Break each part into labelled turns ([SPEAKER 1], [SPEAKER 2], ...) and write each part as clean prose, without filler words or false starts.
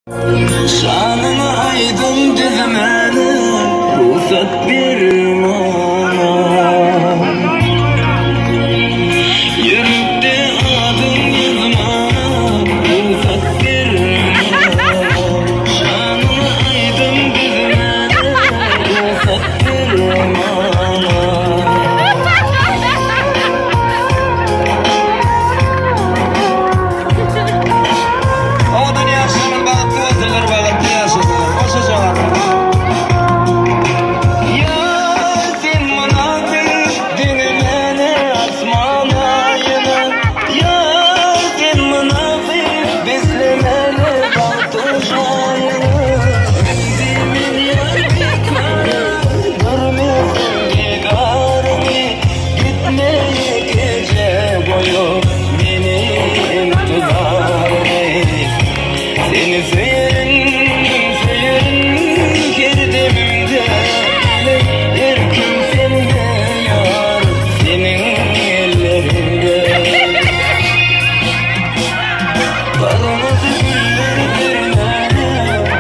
[SPEAKER 1] Şanına aydın düzmeni ruhsat bir mana. Yürüdü adın yazmana ruhsat bir mana. Şanına aydın düzmeni ruhsat bir mana. Odan yaşamın baktı oturlar baktı yaşadılar. Boşa cevap. Ya sen münafık dinimene asmana yine. Ya sen münafık bizlemene baktı şayine. Benzimin yardıklara durmuyorsun digarını. Gitmeye gece boyu benim tutarını. Seni seyirdim girdimde. Bir gün sende yar senin ellerinde. Kırmızı güller birine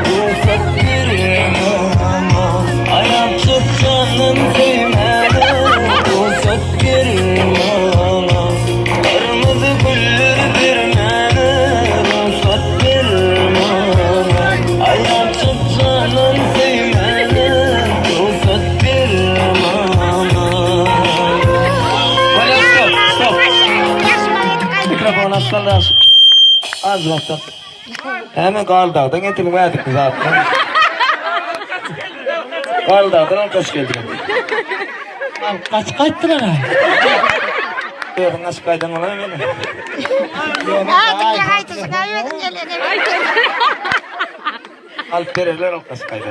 [SPEAKER 1] ruhsat bir mana. Ayağım çok canım sevmene ruhsat bir mana. Kırmızı güller birine ruhsat bir mana. Ayağım çok canım sevmene ruhsat bir mana. Böyle stop. Mikrofon aslanlar. Az vakit. Hemen Kaldağ'dan getirmedik zaten. Kaldağ'dan kaç geldi.
[SPEAKER 2] Kaç kayttılar ha?
[SPEAKER 1] Yok nasıl kaydan olayım yani.
[SPEAKER 3] Hadi ya haydi kaybedin gelene.
[SPEAKER 1] Alpereler o kaç kaydan.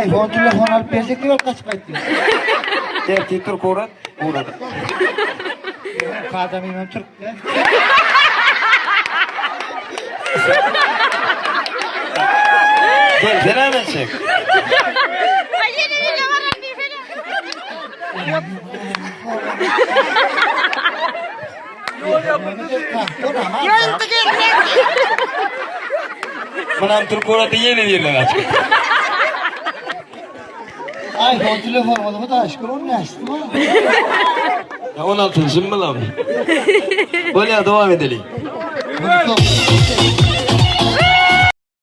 [SPEAKER 2] iPhone telefon alıp verecek diyor kaç kayttı?
[SPEAKER 1] Derti Türk uğradı.
[SPEAKER 2] Kadam İmam Türk.
[SPEAKER 1] Gel sen hemen çek.
[SPEAKER 3] Ay yeni bir var bir falan. Yolda geldi.
[SPEAKER 1] Bundan Türk uğradı yeni yerine aç.
[SPEAKER 2] iPhone telefon oldu mu da aşkım onu ne açtım ha?
[SPEAKER 1] Ya 16. mı lan? Böyle devam edelim.
[SPEAKER 2] Bunu sok.